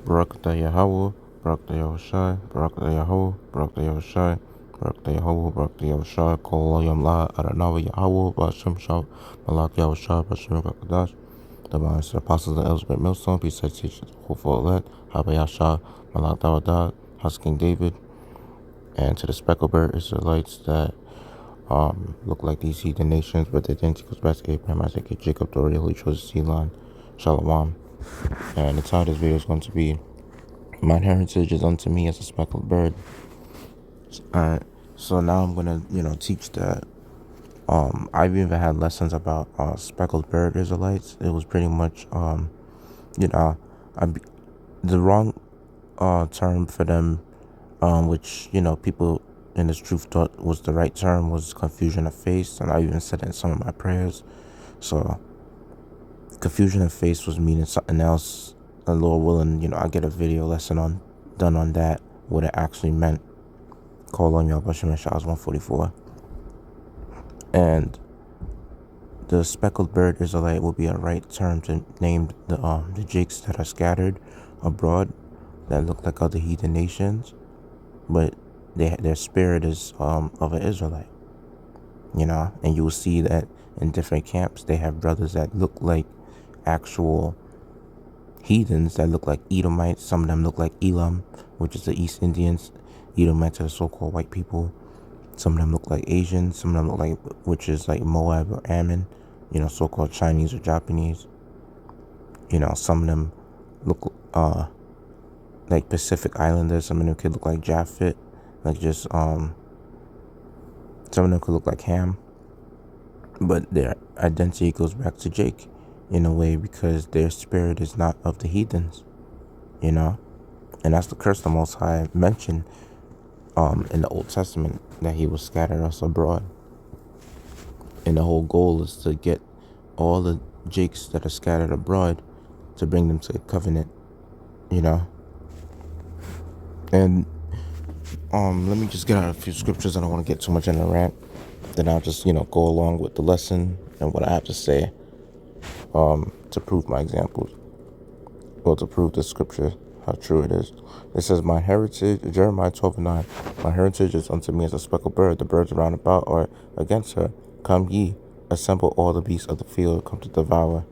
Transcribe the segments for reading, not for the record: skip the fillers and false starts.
Barak da Yahweh, Barak da Yahushai, Barak da Yahweh, Barak da Yahushai, Barak da Yahweh, Barak da Yahushai, Kol Yamla, Adonai Yahweh, Bashem Shal, Malak Yahushai, Bashem Rakadash. The Mines, the Apostles of Elizabeth Millstone, besides teachers, hopeful elect, Habayasha, Malak Dawadah, House King David, and to the Speckled Bird Israelites that look like these heathen nations, but their identity goes back to Abraham, Isaac, Jacob, Doriel, who chose Ceylon, Shalom. And the title of this video is going to be "Mine heritage is unto me as a speckled bird." Alright, so now I'm gonna, teach that. I've even had lessons about speckled bird Israelites. It was pretty much, you know, the wrong term for them, which people in this truth thought was the right term, was confusion of face, and I even said it in some of my prayers. So confusion of face was meaning something else. And Lord willing, I get a video lesson done on that, what it actually meant. Call on y'all, Bashim and Shahs 144. And the speckled bird Israelite will be a right term to name the jakes that are scattered abroad that look like other heathen nations, but their spirit is of an Israelite. And you will see that in different camps they have brothers that look like actual heathens, that look like Edomites. Some of them look like Elam, which is the East Indians. Edomites are the so-called white people. Some of them look like Asians. Some of them look like, which is like Moab or Ammon, so-called Chinese or Japanese. Some of them look like Pacific Islanders. Some of them could look like Japhet, like just some of them could look like Ham. But their identity goes back to Jake in a way, because their spirit is not of the heathens, and that's the curse the Most High mentioned in the Old Testament, that he will scatter us abroad. And the whole goal is to get all the jakes that are scattered abroad, to bring them to the covenant, And let me just get out a few scriptures. I don't want to get too much in a rant. Then I'll just, go along with the lesson and what I have to say to prove my examples. Well, to prove the scripture, how true it is. It says, my heritage, Jeremiah 12:9, my heritage is unto me as a speckled bird. The birds round about are against her. Come ye, assemble all the beasts of the field, come to devour.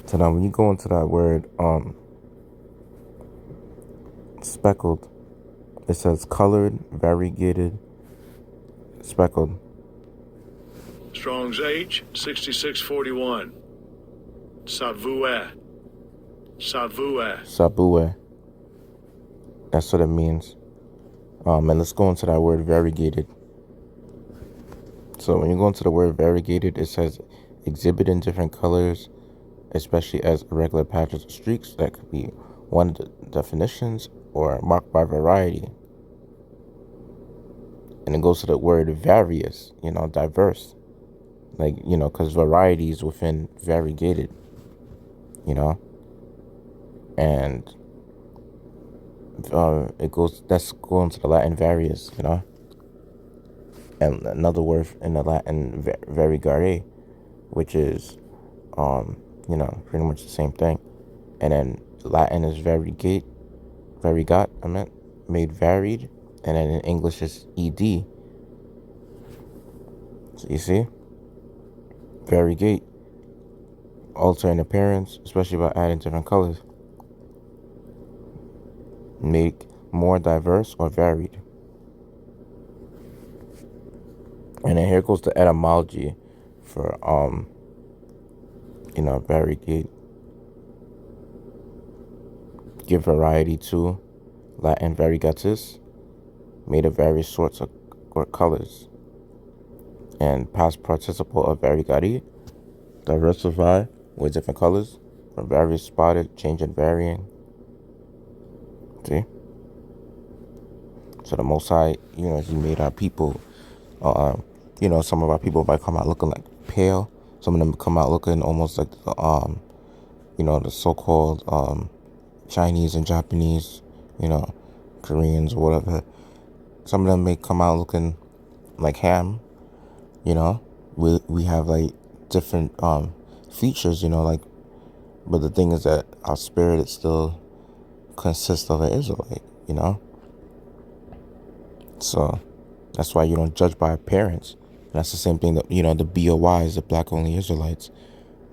So now when you go into that word, speckled, it says colored, variegated, speckled. Strong's H, 6641. Savoué. Saboué. That's what it means. And let's go into that word variegated. So when you go into the word variegated, it says exhibit in different colors, especially as irregular patches or streaks. That could be one of the definitions, or marked by variety. And it goes to the word various, diverse. Like, because variety is within variegated, and that's going to the Latin various, and another word in the Latin variegare, which is, pretty much the same thing. And then Latin is variegat, made varied, and then in English is ed. So you see, variegate, alter in appearance, especially by adding different colors. Make more diverse or varied. And then here goes the etymology for variegate. Give variety to, Latin variegatus, made of various sorts of or colors. And past participle of variegati, diversify with different colors, or various spotted, changing, varying. See? So the Most High, he made our people, some of our people might come out looking like pale. Some of them come out looking almost like the so-called Chinese and Japanese, Koreans or whatever. Some of them may come out looking like Ham, we have like different features, like But the thing is that our spirit is still consists of an Israelite, you know? So that's why you don't judge by appearance. That's the same thing that, the BOYs, the black only Israelites,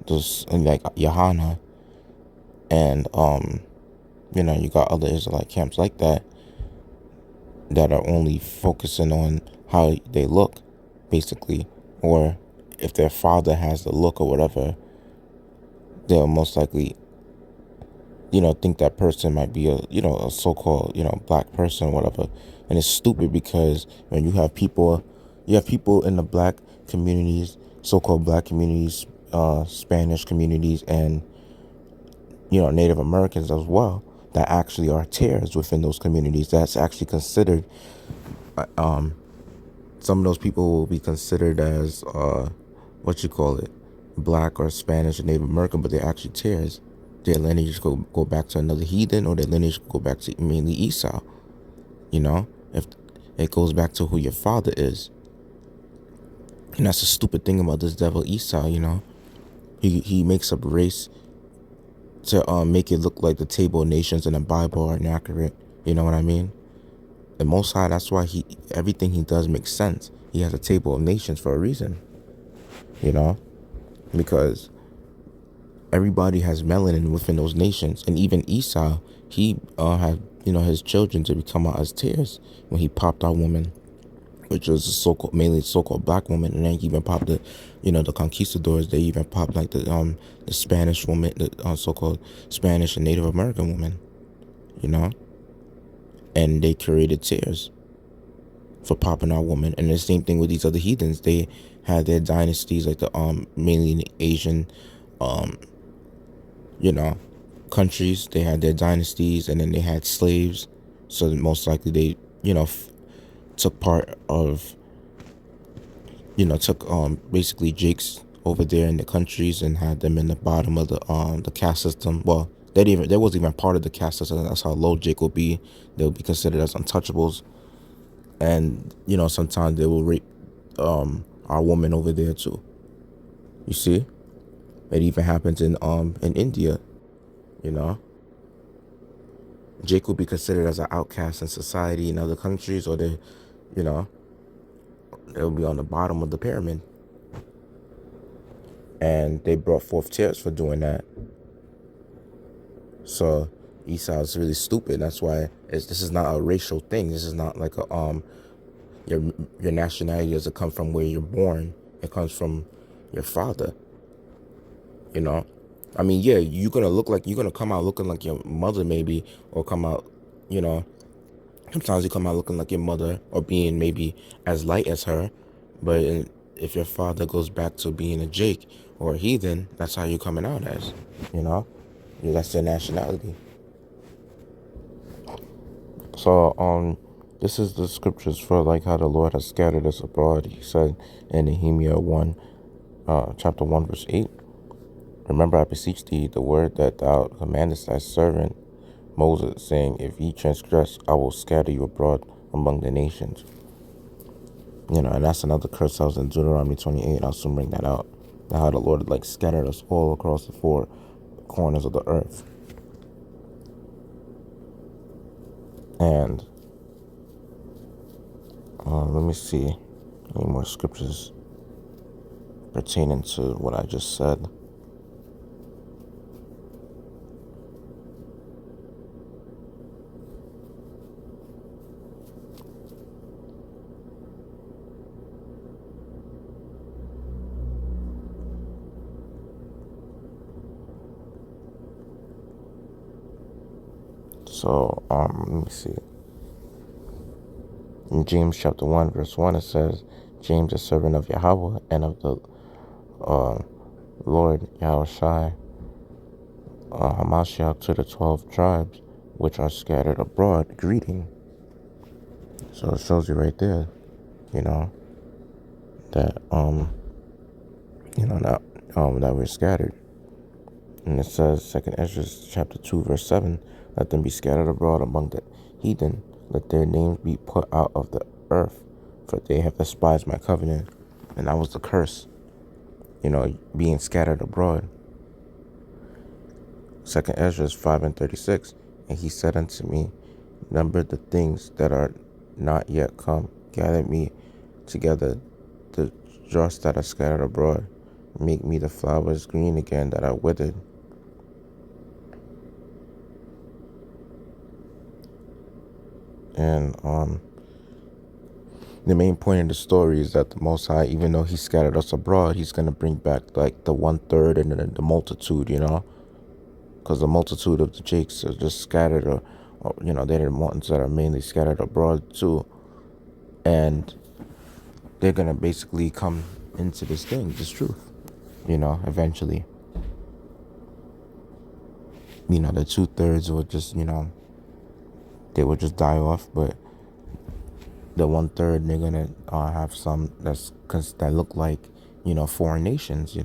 those, and like Yahana, and, you got other Israelite camps like that are only focusing on how they look, basically, or if their father has the look or whatever, they'll most likely, think that person might be a so-called, black person or whatever. And it's stupid because when you have people in the black communities, so-called black communities, Spanish communities, and, Native Americans as well, that actually are tares within those communities. That's actually considered, some of those people will be considered as, black or Spanish or Native American, but they're actually tares. Their lineage go back to another heathen, or their lineage go back to mainly Esau. If it goes back to who your father is. And that's the stupid thing about this devil Esau, He makes up race to make it look like the table of nations in the Bible are inaccurate. You know what I mean? The Most High, that's why everything he does makes sense. He has a table of nations for a reason. Because everybody has melanin within those nations. And even Esau, he had, his children to become out as tares when he popped our woman, which was mainly so-called black woman. And then he even popped the conquistadors. They even popped like the Spanish woman, the so-called Spanish and Native American woman, and they created tares for popping our woman. And the same thing with these other heathens. They had their dynasties, like the mainly in the Asian countries. They had their dynasties, and then they had slaves. So most likely they, took part of, took basically Jakes over there in the countries and had them in the bottom of the caste system. Well, they wasn't even part of the caste system. That's how low Jake will be. They'll be considered as untouchables, and sometimes they will rape our woman over there too. You see, it even happens in India. Jake will be considered as an outcast in society in other countries, or they'll be on the bottom of the pyramid. And they brought forth tares for doing that. So Esau is really stupid. That's why this is not a racial thing. This is not like your nationality doesn't come from where you're born. It comes from your father. I mean, yeah, you're gonna come out looking like your mother, maybe, or come out, sometimes you come out looking like your mother, or being maybe as light as her. But if your father goes back to being a Jake or a heathen, that's how you're coming out as, that's their nationality. So, this is the scriptures for like how the Lord has scattered us abroad. He said in Nehemiah 1, chapter 1, verse 8, "Remember, I beseech thee, the word that thou commandest thy servant Moses, saying, If ye transgress, I will scatter you abroad among the nations." And that's another curse that was in Deuteronomy 28. I'll soon bring that out. How the Lord scattered us all across the four corners of the earth. And let me see any more scriptures pertaining to what I just said. So, let me see. In James chapter 1, verse 1, it says, "James, a servant of Yahweh and of the Lord Yahushai, Hamashiach, to the 12 tribes which are scattered abroad, greeting." So it shows you right there, that that we're scattered. And it says, 2 Ezra chapter 2, verse 7, "Let them be scattered abroad among the heathen. Let their names be put out of the earth, for they have despised my covenant." And that was the curse, being scattered abroad. Second Ezra 5:36. And he said unto me, number the things that are not yet come, gather me together, the dross that are scattered abroad, make me the flowers green again that are withered. And the main point of the story is that the Most High, even though he scattered us abroad, he's going to bring back like the 1/3 and then the multitude, because the multitude of the Jakes are just scattered, or they're the ones that are mainly scattered abroad too. And they're going to basically come into this truth, eventually. The 2/3 will just, they will just die off, but the 1/3 they're gonna have some that look like foreign nations,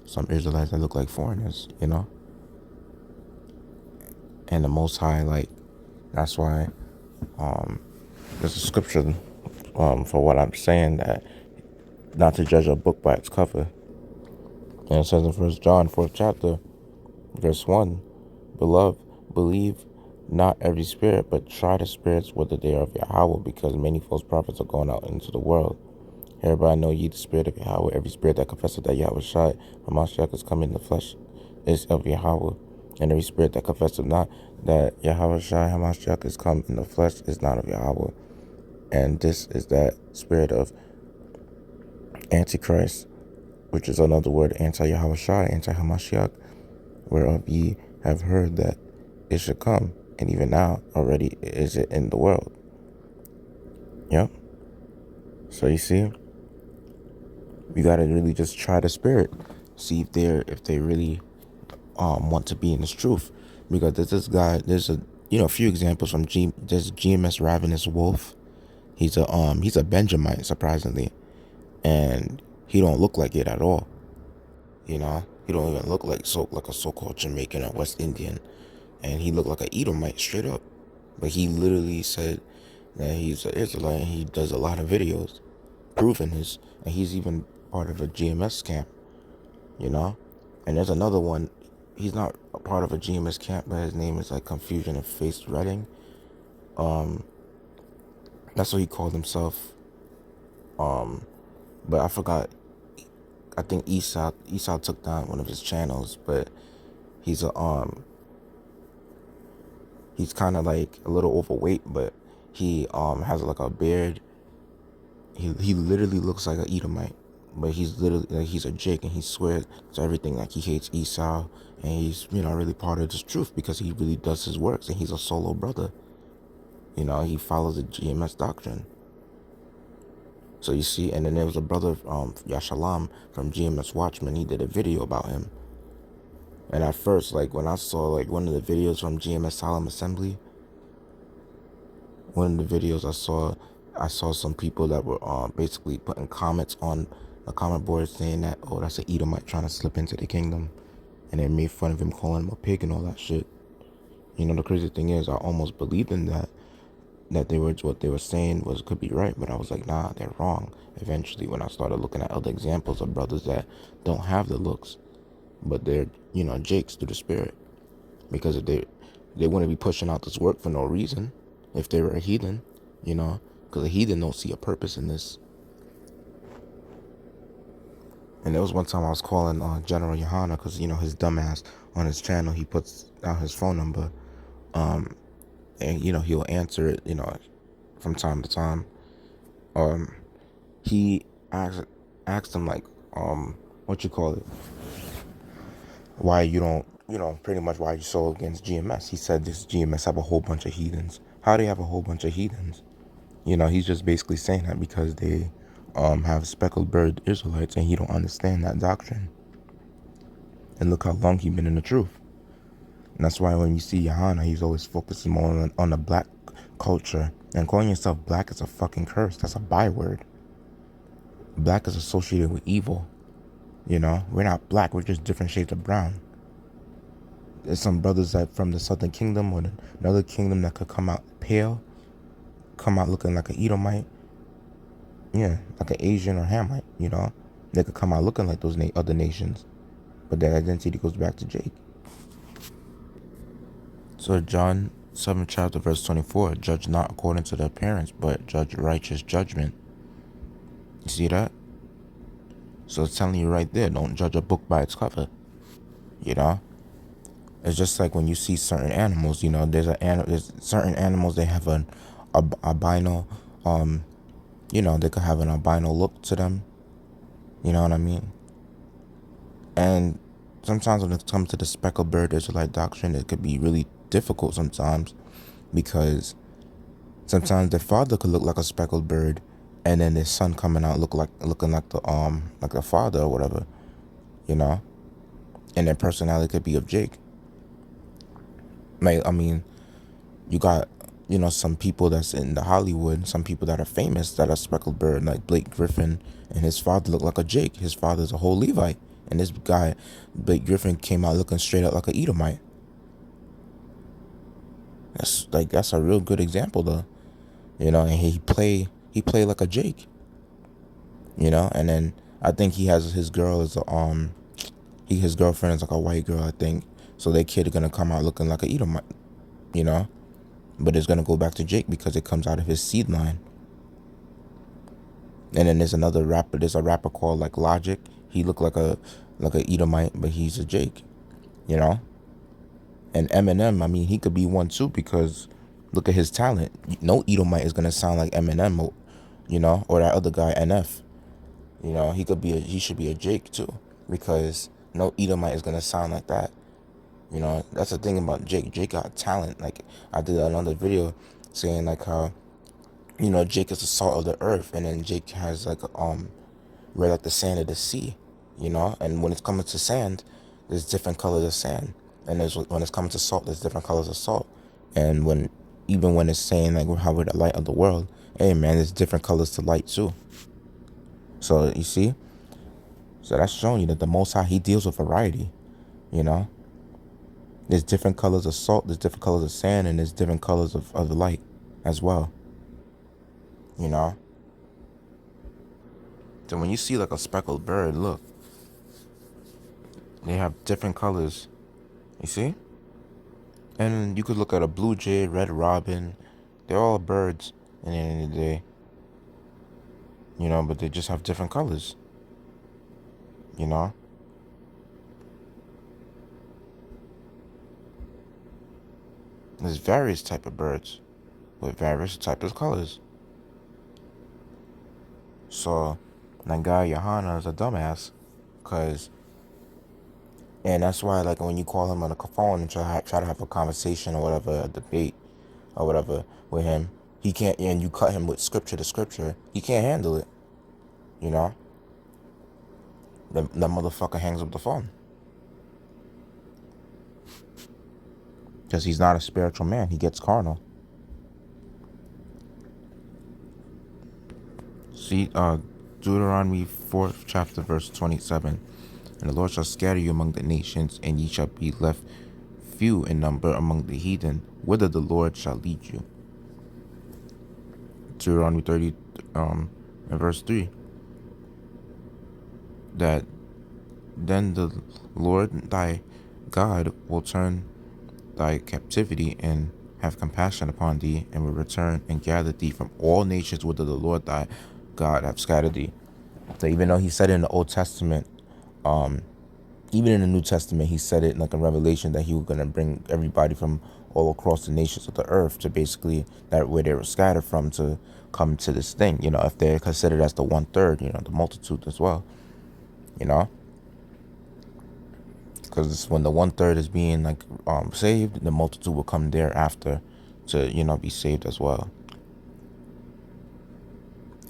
some Israelites that look like foreigners, and the Most High, like, that's why there's a scripture for what I'm saying, that not to judge a book by its cover. And it says in 1 John 4th chapter verse 1, beloved, believe not every spirit, but try the spirits whether they are of Yahweh, because many false prophets are going out into the world. Hereby know ye the spirit of Yahweh. Every spirit that confesseth that Yahweh Hamashiach is come in the flesh is of Yahweh. And every spirit that confesseth not that Yahweh Hamashiach is come in the flesh is not of Yahweh. And this is that spirit of Antichrist, which is another word, anti-Yahweh, anti-Hamashiach, whereof ye have heard that it should come, and even now already is it in the world. Yep. So you see, you gotta really just try the spirit, see if they really want to be in this truth. Because there's this guy, there's a few examples from there's GMS Ravenous Wolf. He's a Benjamite, surprisingly, and he don't look like it at all. He don't even look like a so-called Jamaican or West Indian, and he looked like an Edomite straight up. But he literally said that he's an Israelite, and he does a lot of videos proving this, and he's even part of a GMS camp, And there's another one. He's not a part of a GMS camp, but his name is like Confusion and Face Redding. That's what he called himself. But I forgot. I think Esau took down one of his channels, but he's he's kind of like a little overweight, but he has like a beard. He literally looks like an Edomite, but he's literally like, he's a Jake, and he swears to everything, like he hates Esau, and he's really part of this truth because he really does his works, and he's a solo brother. He follows the GMS doctrine. So you see, and then there was a brother, Yasharahla from GMS Watchman. He did a video about him. And at first, like when I saw like one of the videos from GMS Solemn Assembly, one of the videos I saw some people that were basically putting comments on the comment board saying that, oh, that's an Edomite trying to slip into the kingdom, and they made fun of him, calling him a pig and all that shit. The crazy thing is, I almost believed in that what they were saying could be right, but I was like, nah, they're wrong. Eventually, when I started looking at other examples of brothers that don't have the looks, but they're Jakes through the spirit, because if they wouldn't be pushing out this work for no reason if they were a heathen, because a heathen don't see a purpose in this. And there was one time I was calling General Yasharahla, because his dumbass on his channel, he puts out his phone number, and he'll answer it from time to time. He asked him, like, what you call it, why you don't, pretty much why you so against GMS. He said this GMS have a whole bunch of heathens. How do they have a whole bunch of heathens? He's just basically saying that because they have speckled bird Israelites, and he don't understand that doctrine. And look how long he's been in the truth. And that's why when you see Yasharahla, he's always focusing more on the black culture. And calling yourself black is a fucking curse. That's a byword. Black is associated with evil. We're not black. We're just different shades of brown. There's some brothers that from the Southern Kingdom or another kingdom that could come out pale, come out looking like an Edomite. Yeah, like an Asian or Hamite, They could come out looking like those other nations, but their identity goes back to Jake. So John 7 chapter verse 24, judge not according to the appearance, but judge righteous judgment. You see that? So it's telling you right there, don't judge a book by its cover. You know? It's just like when you see certain animals, there's certain animals, they have an albino, they could have an albino look to them. You know what I mean? And sometimes when it comes to the speckled bird Israelite doctrine, it could be really difficult sometimes, because sometimes their father could look like a speckled bird, and then their son coming out looking like the father or whatever, you know, and their personality could be of Jake. Like, I mean, you got, some people that's in the Hollywood, some people that are famous that are speckled bird, like Blake Griffin, and his father looked like a Jake. His father's a whole Levite, and this guy, Blake Griffin, came out looking straight up like an Edomite. That's a real good example though, and he played like a Jake, and then I think he has his girl as his girlfriend is like a white girl, I think. So their kid are gonna come out looking like a Edomite, you know, but it's gonna go back to Jake because it comes out of his seed line. And then there's a rapper called like Logic. He looked like a Edomite, but he's a Jake, you know. And Eminem, I mean, he could be one too, because look at his talent. No Edomite is gonna sound like Eminem, or that other guy NF. He should be a Jake too, because no Edomite is gonna sound like that. That's the thing about Jake. Jake got talent. Like, I did another video saying like how, Jake is the salt of the earth, and then Jake has like red like the sand of the sea, and when it's coming to sand, there's different colors of sand, and when it's coming to salt, there's different colors of salt. And even when it's saying like how we're the light of the world, hey man, there's different colors to light too. So you see, so that's showing you that the Most High, he deals with variety. There's different colors of salt, there's different colors of sand, and there's different colors of the light as well. So when you see like a speckled bird, look, they have different colors. You see? And you could look at a blue jay, red robin. They're all birds in the end of the day. But they just have different colors. There's various type of birds with various types of colors. So that guy Johanna is a dumbass, and that's why, like, when you call him on the phone and try to have a conversation or whatever, a debate or whatever with him, he can't, and you cut him with scripture to scripture, he can't handle it. The motherfucker hangs up the phone. Because he's not a spiritual man. He gets carnal. See, Deuteronomy 4th chapter verse 27. And the Lord shall scatter you among the nations, and ye shall be left few in number among the heathen, whither the Lord shall lead you. Deuteronomy 30 and verse 3. That then the Lord thy God will turn thy captivity and have compassion upon thee, and will return and gather thee from all nations whither the Lord thy God have scattered thee. So even though he said it in the Old Testament, even in the New Testament, he said it like in Revelation that he was going to bring everybody from all across the nations of the earth to basically that where they were scattered from to come to this thing, if they're considered as the 1/3, the multitude as well, because when the 1/3 is being like saved, the multitude will come thereafter to be saved as well.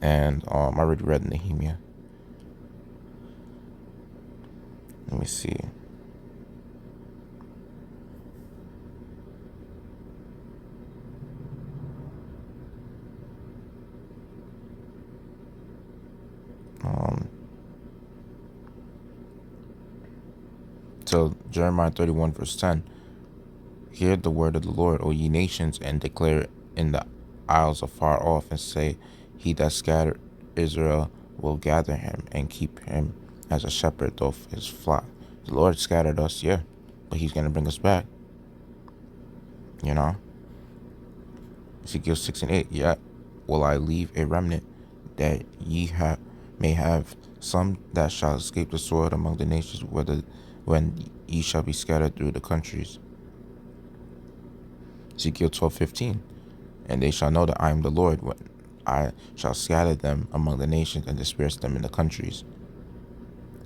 And I already read Nehemiah. Let me see. So Jeremiah 31 verse 10. Hear the word of the Lord, O ye nations, and declare in the isles afar off, and say, he that scattered Israel will gather him and keep him as a shepherd doth his flock. The Lord scattered us, yeah, but he's going to bring us back. You know, Ezekiel 6 and 8. Yet will I leave a remnant, that ye may have some that shall escape the sword among the nations, when ye shall be scattered through the countries. Ezekiel 12:15. And they shall know that I am the Lord, when I shall scatter them among the nations and disperse them in the countries.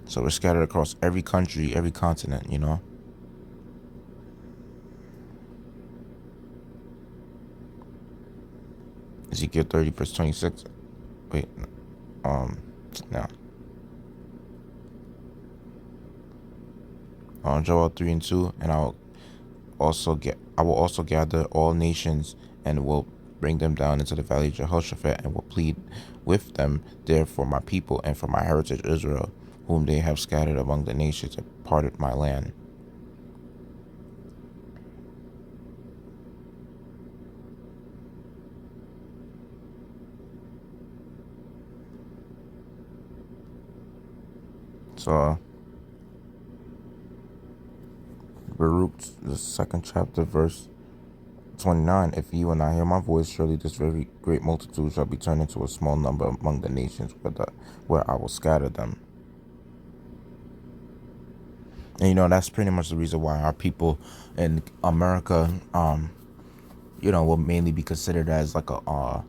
So we're scattered across every country, every continent, you know. Ezekiel 30 verse 26. Wait, now. Joel 3 and 2. And I will also gather all nations, and will bring them down into the valley of Jehoshaphat, and will plead with them there for my people and for my heritage Israel, whom they have scattered among the nations and parted my land. So Baruch, the second chapter, verse 29. If ye will not hear my voice, surely this very great multitude shall be turned into a small number among the nations, where I will scatter them. And you know, that's pretty much the reason why our people in America, will mainly be considered as like a,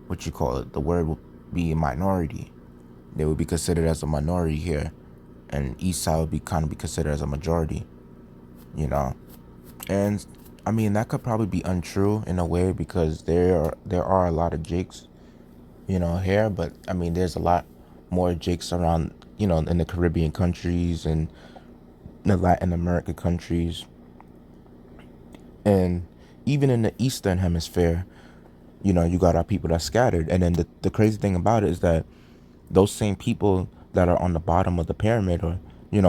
what you call it, the word would be a minority. They would be considered as a minority here, and East Side would be considered as a majority, you know. And I mean, that could probably be untrue in a way, because there are a lot of Jakes, here, but I mean, there's a lot more Jakes around, in the Caribbean countries and the Latin American countries, and even in the Eastern Hemisphere. You got our people that's scattered, and then the crazy thing about it is that those same people that are on the bottom of the pyramid, or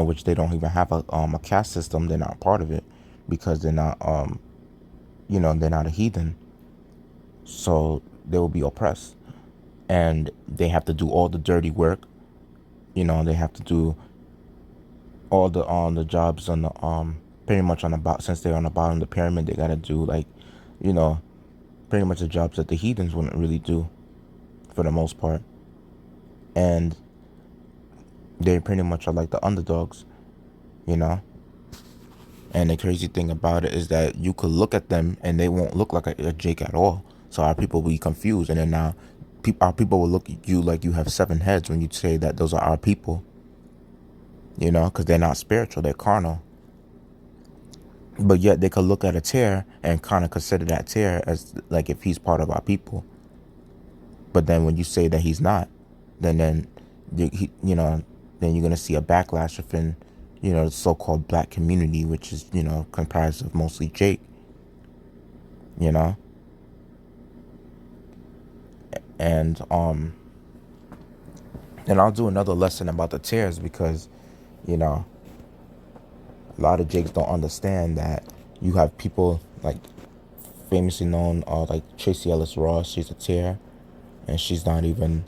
which they don't even have a caste system, they're not part of it, because they're not they're not a heathen, so they will be oppressed, and they have to do all the dirty work. They have to do all the jobs on the pretty much on the bottom. Since they're on the bottom of the pyramid, they gotta do, like, pretty much the jobs that the heathens wouldn't really do, for the most part. And they pretty much are like the underdogs, you know. And the crazy thing about it is that you could look at them and they won't look like a Jake at all. So our people will be confused, and then now our people will look at you like you have 7 heads when you say that those are our people, because they're not spiritual, they're carnal. But yet they could look at a tear and kind of consider that tear as like if he's part of our people. But then when you say that he's not, then then you're gonna see a backlash within, the so-called black community, which is, comprised of mostly Jake, and and I'll do another lesson about the tears, because, a lot of Jakes don't understand that you have people like famously known, like Tracy Ellis Ross. She's a tear, and she's not even,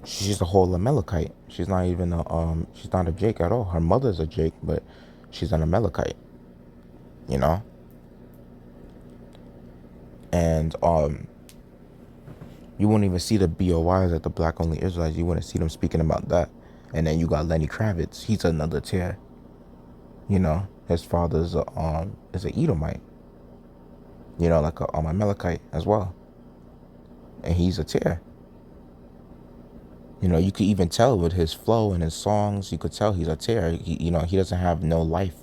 she's a whole Amalekite. She's not even she's not a Jake at all. Her mother's a Jake, but she's an Amalekite, and you wouldn't even see the BOYs at the Black Only Israelites. You wouldn't see them speaking about that. And then you got Lenny Kravitz. He's another tear. His father's is an Edomite. Like a Amalekite as well, and he's a tear. You could even tell with his flow and his songs. You could tell he's a tear. He doesn't have no life.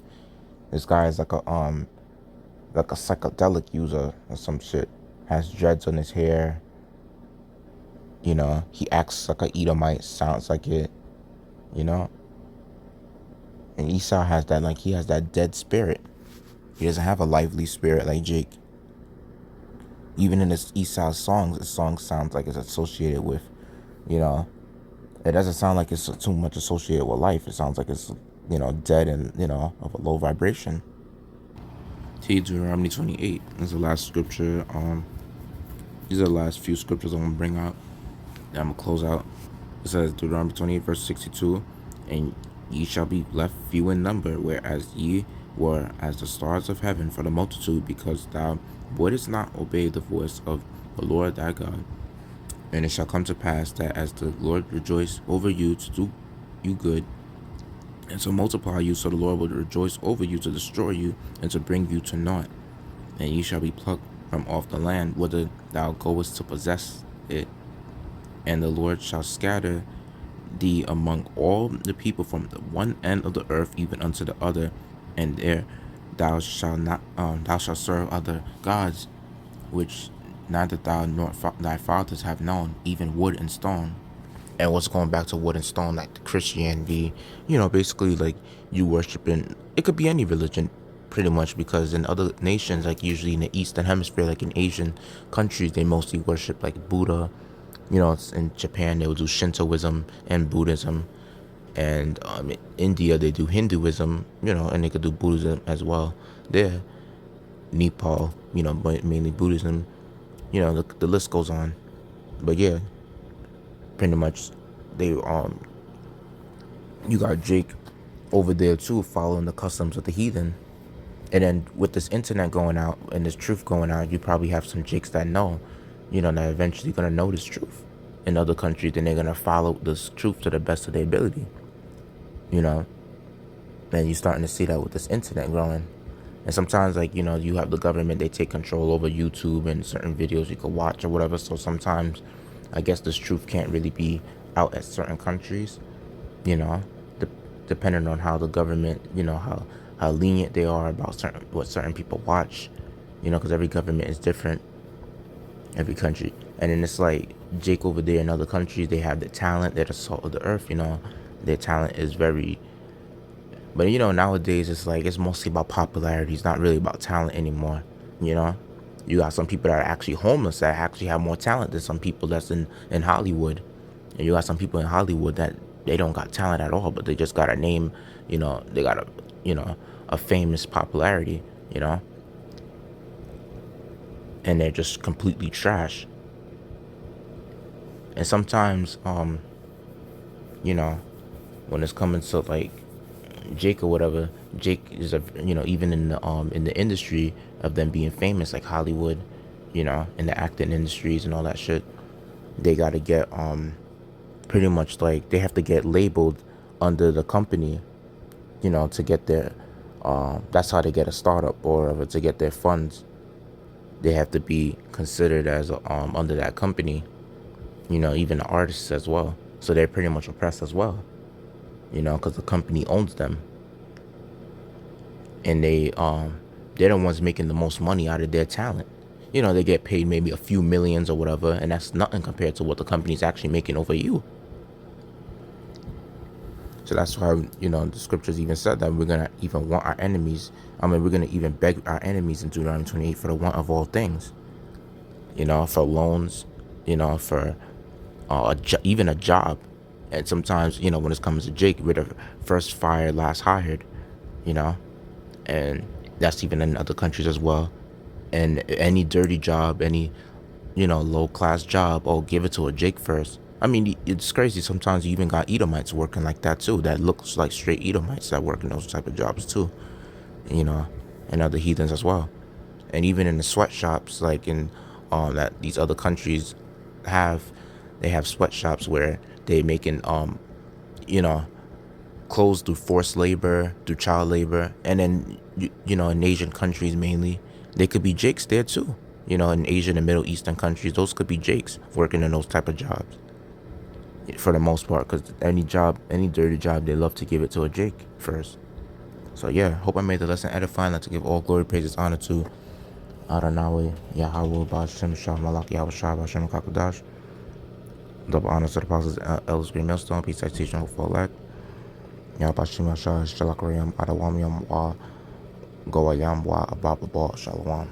This guy is like a psychedelic user or some shit. Has dreads on his hair. He acts like a Edomite. Sounds like it. And Esau has that, like, he has that dead spirit. He doesn't have a lively spirit like Jake. Even in his Esau's songs, his song sounds like it's associated with, it doesn't sound like it's too much associated with life. It sounds like it's, dead and, of a low vibration. Deuteronomy 28 is the last scripture. These are the last few scriptures I'm going to bring out. That I'm going to close out. It says, Deuteronomy 28 verse 62, and ye shall be left few in number, whereas ye were as the stars of heaven for the multitude, because thou wouldest not obey the voice of the Lord thy God. And it shall come to pass that as the Lord rejoice over you to do you good, and to multiply you, so the Lord will rejoice over you to destroy you and to bring you to naught. And ye shall be plucked from off the land whither thou goest to possess it. And the Lord shall scatter thee among all the people from the one end of the earth even unto the other, and there thou shalt serve other gods, which neither thou nor thy fathers have known, even wood and stone. And what's going back to wood and stone, like the Christianity, basically like you worshiping, it could be any religion pretty much, because in other nations, like usually in the Eastern Hemisphere, like in Asian countries, they mostly worship like Buddha. In Japan, they will do Shintoism and Buddhism. And in India, they do Hinduism, and they could do Buddhism as well there. Nepal, but mainly Buddhism. The list goes on. But yeah, pretty much they you got Jake over there too, following the customs of the heathen. And then with this internet going out and this truth going out, you probably have some Jakes that know, that eventually gonna know this truth in other countries, and they're gonna follow this truth to the best of their ability. And you're starting to see that with this internet growing. And sometimes, like, you have the government, they take control over YouTube and certain videos you could watch or whatever. So sometimes, I guess this truth can't really be out at certain countries, you know, de- depending on how the government, how lenient they are about what certain people watch, because every government is different, every country. And then it's like Jake over there in other countries, they have the talent, they're the salt of the earth, their talent is very. But nowadays it's like it's mostly about popularity. It's not really about talent anymore. You got some people that are actually homeless that actually have more talent than some people that's in Hollywood. And you got some people in Hollywood that they don't got talent at all, but they just got a name, they got a famous popularity, and they're just completely trash. And sometimes, when it's coming to like Jake or whatever, Jake is even in the industry of them being famous, like Hollywood, in the acting industries and all that shit, they gotta get pretty much like they have to get labeled under the company, to get their that's how they get a startup or to get their funds. They have to be considered as under that company, even the artists as well. So they're pretty much oppressed as well, because the company owns them, and they're the ones making the most money out of their talent. They get paid maybe a few millions or whatever, and that's nothing compared to what the company's actually making over you. So that's why, the scriptures even said that we're going to even want our enemies. We're going to even beg our enemies in Deuteronomy 28 for the want of all things, for loans, for even a job. And sometimes, when it comes to Jake, we're the first fired, last hired, and that's even in other countries as well. And any dirty job, any, low class job, give it to a Jake first. It's crazy. Sometimes you even got Edomites working like that too. That looks like straight Edomites that work in those type of jobs too, and other heathens as well. And even in the sweatshops, like in that these other countries they have sweatshops where they making clothes through forced labor, through child labor, and then in Asian countries mainly, they could be Jakes there too. In Asian and Middle Eastern countries, those could be Jakes working in those type of jobs. For the most part, because any dirty job, they love to give it to a Jake first. So yeah, hope I made the lesson edifying. Let's give all glory, praises, honor to Adonai, Yahweh, Ba'ashem, Shah, Malak, Yahweh, Shah, Ba'ashem, Kakadash. Double honors to the apostles, elders, green millstone, peace, citation, hope for elect. Yahweh, Ba'ashem, Shah, Shalak, Rayam, Adawam, Yam, Wa, Goayam, Wa, Ababa, Shalom.